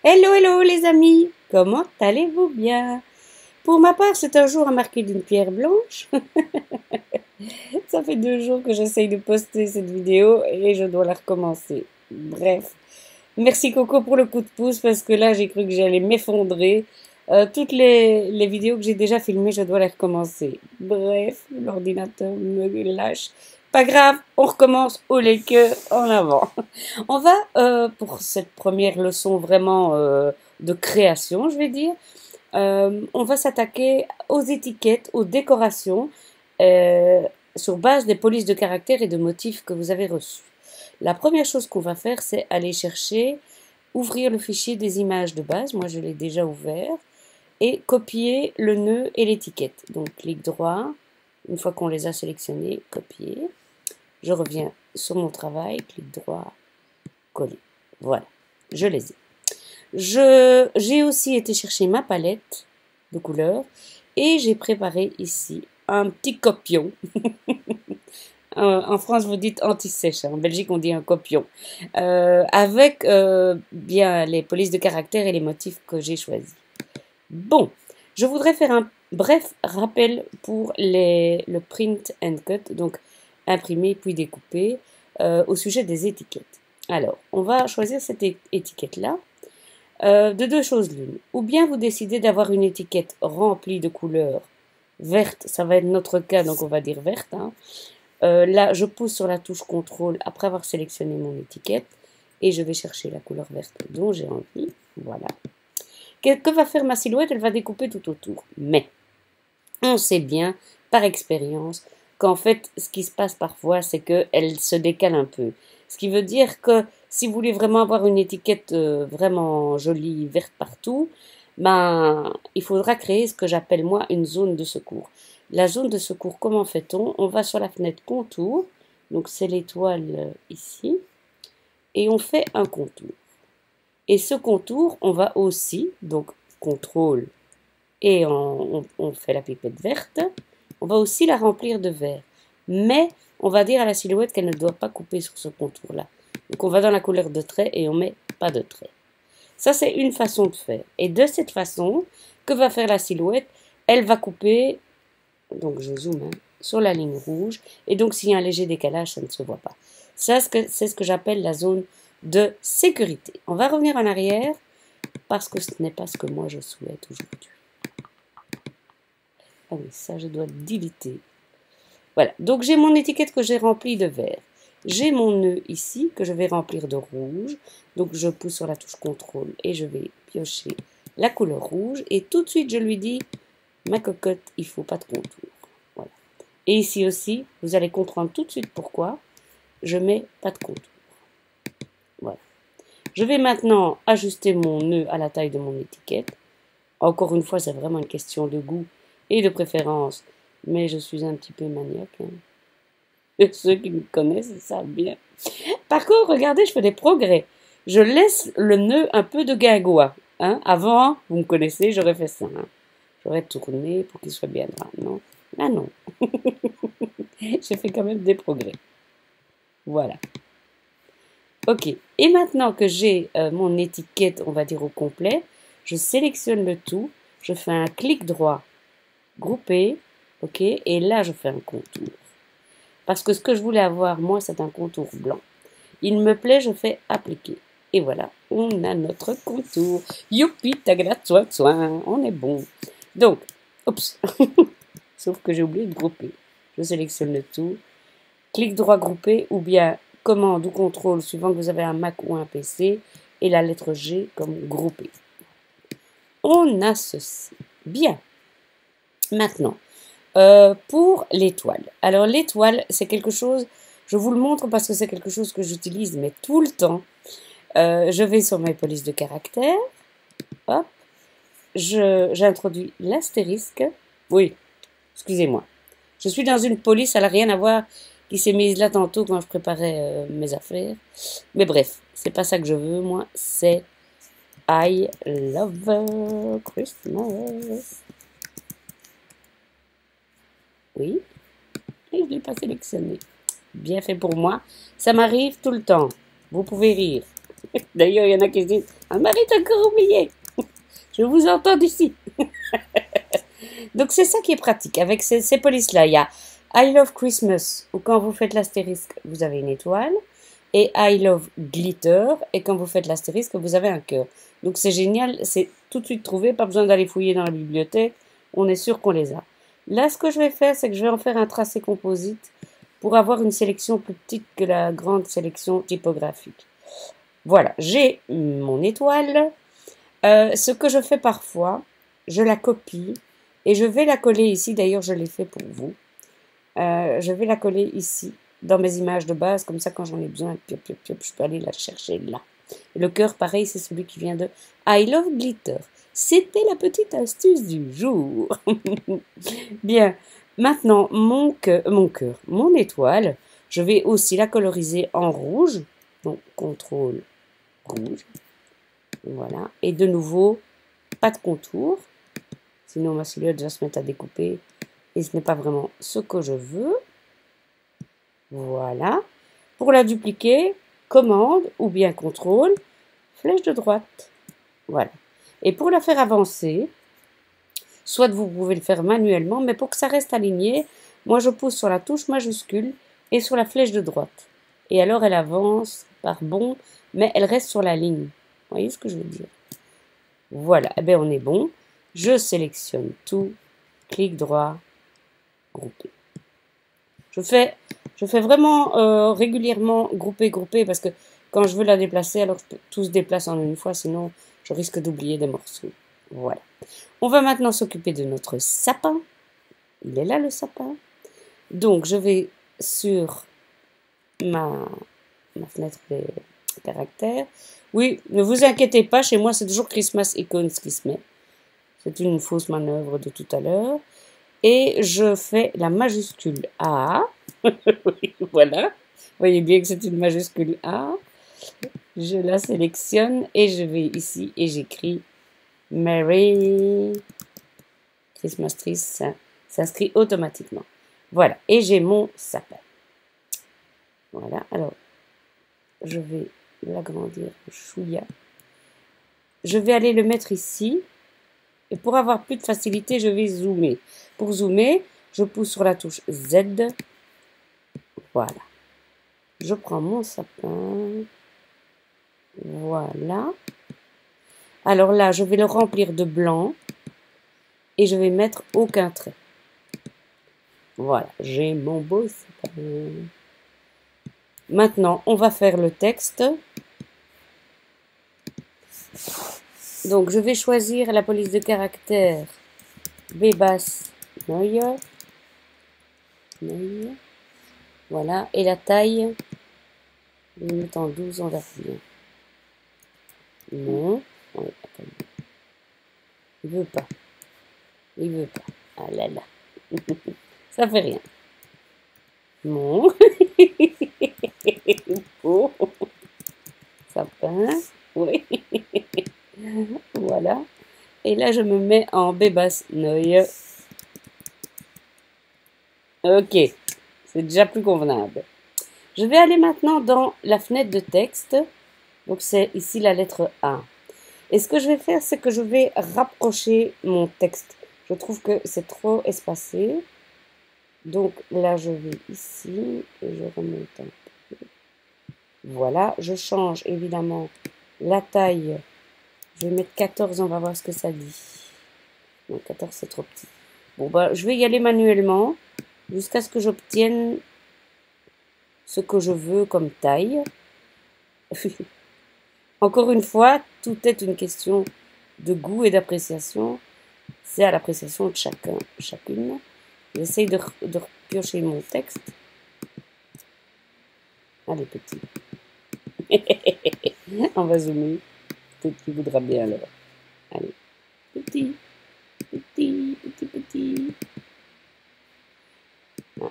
Hello, hello les amis, comment allez-vous bien? Pour ma part, c'est un jour à marquer d'une pierre blanche. Ça fait 2 jours que j'essaye de poster cette vidéo et je dois la recommencer. Bref, merci Coco pour le coup de pouce parce que là j'ai cru que j'allais m'effondrer. Toutes les vidéos que j'ai déjà filmées, je dois les recommencer. Bref, l'ordinateur me lâche. Pas grave, on recommence au lait que en avant. On va, pour cette première leçon vraiment de création, je vais dire, on va s'attaquer aux étiquettes, aux décorations, euh, sur base des polices de caractère et de motifs que vous avez reçus. La première chose qu'on va faire, c'est aller chercher, ouvrir le fichier des images de base, moi je l'ai déjà ouvert, et copier le nœud et l'étiquette. Donc clic droit, une fois qu'on les a sélectionnés, copier. Je reviens sur mon travail, clic droit, coller. Voilà, je les ai. J'ai aussi été chercher ma palette de couleurs et j'ai préparé ici un petit copion. En France, vous dites anti-sèche. En Belgique, on dit un copion. Avec bien les polices de caractère et les motifs que j'ai choisis. Bon, je voudrais faire un bref rappel pour le print and cut, donc imprimer puis découper, au sujet des étiquettes. Alors, on va choisir cette étiquette-là. De deux choses l'une. Ou bien vous décidez d'avoir une étiquette remplie de couleurs vertes, ça va être notre cas, donc on va dire verte. Hein. Là, je pousse sur la touche contrôle après avoir sélectionné mon étiquette et je vais chercher la couleur verte dont j'ai envie. Voilà. Que va faire ma silhouette? Elle va découper tout autour. Mais on sait bien, par expérience, qu'en fait, ce qui se passe parfois, c'est qu'elle se décale un peu. Ce qui veut dire que si vous voulez vraiment avoir une étiquette vraiment jolie, verte partout, ben, il faudra créer ce que j'appelle moi une zone de secours. La zone de secours, comment fait-on? On va sur la fenêtre contour, donc c'est l'étoile ici, et on fait un contour. Et ce contour, on va aussi, donc contrôle, et on fait la pipette verte, on va aussi la remplir de vert. Mais on va dire à la silhouette qu'elle ne doit pas couper sur ce contour-là. Donc on va dans la couleur de trait et on met pas de trait. Ça, c'est une façon de faire. Et de cette façon, que va faire la silhouette? Elle va couper, donc je zoome, hein, sur la ligne rouge. Et donc s'il y a un léger décalage, ça ne se voit pas. Ça, c'est ce que j'appelle la zone de sécurité. On va revenir en arrière parce que ce n'est pas ce que moi je souhaite aujourd'hui. Ah oui, ça je dois deleter. Voilà, donc j'ai mon étiquette que j'ai remplie de vert. J'ai mon nœud ici que je vais remplir de rouge. Donc je pousse sur la touche contrôle et je vais piocher la couleur rouge. Et tout de suite je lui dis, ma cocotte, il ne faut pas de contour. Voilà. Et ici aussi, vous allez comprendre tout de suite pourquoi je mets pas de contour. Voilà. Je vais maintenant ajuster mon nœud à la taille de mon étiquette. Encore une fois, c'est vraiment une question de goût et de préférence. Mais je suis un petit peu maniaque. Hein. Et ceux qui me connaissent, ils savent bien. Par contre, regardez, je fais des progrès. Je laisse le nœud un peu de guingois. Hein. Avant, vous me connaissez, j'aurais fait ça. Hein. J'aurais tourné pour qu'il soit bien droit. Non, là non. J'ai fait quand même des progrès. Voilà. Ok. Et maintenant que j'ai mon étiquette, on va dire au complet, je sélectionne le tout. Je fais un clic droit, grouper. Ok. Et là, je fais un contour. Parce que ce que je voulais avoir, moi, c'est un contour blanc. Il me plaît, je fais appliquer. Et voilà, on a notre contour. Youpi, tagada, soin, soin, on est bon. Donc, oups, sauf que j'ai oublié de grouper. Je sélectionne le tout, clic droit grouper ou bien commande ou contrôle suivant que vous avez un Mac ou un PC et la lettre G comme grouper. On a ceci. Bien. Maintenant, pour l'étoile. Alors l'étoile, c'est quelque chose, je vous le montre parce que c'est quelque chose que j'utilise mais tout le temps. Je vais sur mes polices de caractère. Hop. J'introduis l'astérisque. Oui, excusez-moi. Je suis dans une police, elle n'a rien à voir, qui s'est mise là tantôt quand je préparais mes affaires. Mais bref, c'est pas ça que je veux, moi. C'est I love Christmas. Oui, et je ne l'ai pas sélectionné. Bien fait pour moi. Ça m'arrive tout le temps. Vous pouvez rire. D'ailleurs, il y en a qui se disent, ah, Marie, t'as encore oublié. Je vous entends d'ici. Donc, c'est ça qui est pratique. Avec ces polices-là, il y a I love Christmas, où quand vous faites l'astérisque, vous avez une étoile. Et I love glitter, et quand vous faites l'astérisque, vous avez un cœur. Donc, c'est génial, c'est tout de suite trouvé, pas besoin d'aller fouiller dans la bibliothèque. On est sûr qu'on les a. Là, ce que je vais faire, c'est que je vais en faire un tracé composite pour avoir une sélection plus petite que la grande sélection typographique. Voilà, j'ai mon étoile. Ce que je fais parfois, je la copie et je vais la coller ici. D'ailleurs, je l'ai fait pour vous. Je vais la coller ici, dans mes images de base. Comme ça, quand j'en ai besoin, piop, piop, piop, je peux aller la chercher là. Et le cœur, pareil, c'est celui qui vient de I Love Glitter. C'était la petite astuce du jour. Bien, maintenant, mon étoile, je vais aussi la coloriser en rouge. Donc, contrôle rouge. Voilà. Et de nouveau, pas de contour. Sinon, ma silhouette va se mettre à découper. Et ce n'est pas vraiment ce que je veux. Voilà. Pour la dupliquer, commande ou bien contrôle, flèche de droite. Voilà. Et pour la faire avancer, soit vous pouvez le faire manuellement, mais pour que ça reste aligné, moi je pousse sur la touche majuscule et sur la flèche de droite. Et alors elle avance par bond, mais elle reste sur la ligne. Vous voyez ce que je veux dire? Voilà, eh bien on est bon. Je sélectionne tout, clic droit, grouper. Je fais vraiment régulièrement grouper, parce que quand je veux la déplacer, alors tout se déplace en une fois, sinon je risque d'oublier des morceaux. Voilà. On va maintenant s'occuper de notre sapin. Il est là le sapin. Donc je vais sur ma fenêtre des caractères. Oui, ne vous inquiétez pas, chez moi c'est toujours Christmas Icons qui se met. C'est une fausse manœuvre de tout à l'heure. Et je fais la majuscule A. Voilà. Vous voyez bien que c'est une majuscule A. Je la sélectionne et je vais ici et j'écris Merry Christmas Tree. Ça s'inscrit automatiquement. Voilà. Et j'ai mon sapin. Voilà. Alors, je vais l'agrandir chouïa. Je vais aller le mettre ici. Et pour avoir plus de facilité, je vais zoomer. Pour zoomer, je pousse sur la touche Z. Voilà. Je prends mon sapin. Voilà. Alors là, je vais le remplir de blanc. Et je vais mettre aucun trait. Voilà. J'ai mon beau sapin. Maintenant, on va faire le texte. Donc, je vais choisir la police de caractère Bebas Neue. Voilà. Et la taille, je vais mettre en 12, on va bien. Non. Ouais, il veut pas. Il veut pas. Ah là là. Ça fait rien. Non. Oh. Sapin. Oui. Voilà. Et là, je me mets en Bebas Neue. Ok. C'est déjà plus convenable. Je vais aller maintenant dans la fenêtre de texte. Donc, c'est ici la lettre A. Et ce que je vais faire, c'est que je vais rapprocher mon texte. Je trouve que c'est trop espacé. Donc, là, je vais ici et je remonte un peu. Voilà. Je change évidemment la taille. Je vais mettre 14, on va voir ce que ça dit. Non, 14, c'est trop petit. Bon, bah, je vais y aller manuellement jusqu'à ce que j'obtienne ce que je veux comme taille. Encore une fois, tout est une question de goût et d'appréciation. C'est à l'appréciation de chacun, chacune. J'essaye de piocher mon texte. Allez, petit. On va zoomer. Peut-être qu'il voudra bien alors. Allez, petit, petit, petit, petit. Ah.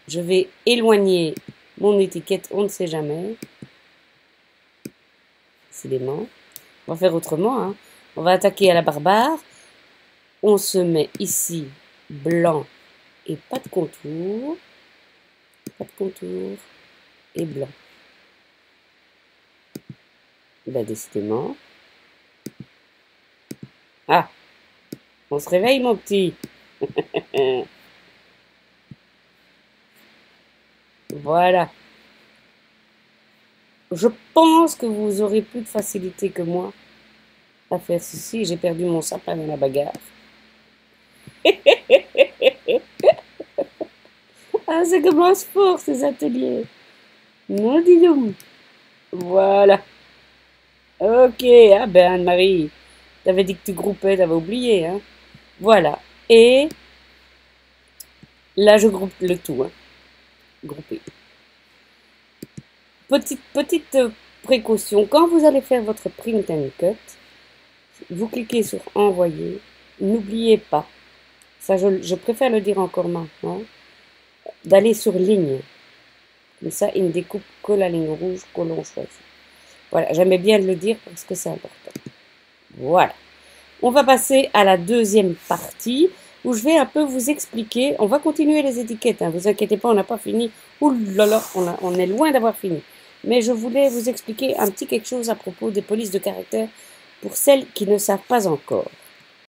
Je vais éloigner mon étiquette, on ne sait jamais. Décidément. On va faire autrement. Hein. On va attaquer à la barbare. On se met ici blanc et pas de contour. Pas de contour et blanc. Ben, décidément. Ah, on se réveille, mon petit. Voilà. Je pense que vous aurez plus de facilité que moi à faire ceci. J'ai perdu mon sapin dans la bagarre. Ah, ça commence fort, ces ateliers. Non, dis donc. Voilà. Ok. Ah ben, Anne-Marie, t'avais dit que tu groupais, t'avais oublié, hein. Voilà. Et là, je groupe le tout, hein. Grouper. Petite précaution. Quand vous allez faire votre print and cut, vous cliquez sur envoyer. N'oubliez pas, ça je préfère le dire encore maintenant, d'aller sur ligne. Comme ça, il ne découpe que la ligne rouge que l'on choisit. Voilà, j'aimais bien le dire parce que c'est important. Voilà. On va passer à la deuxième partie où je vais un peu vous expliquer. On va continuer les étiquettes, hein, vous inquiétez pas, on n'a pas fini. Ouh là là, on est loin d'avoir fini. Mais je voulais vous expliquer un petit quelque chose à propos des polices de caractère pour celles qui ne savent pas encore.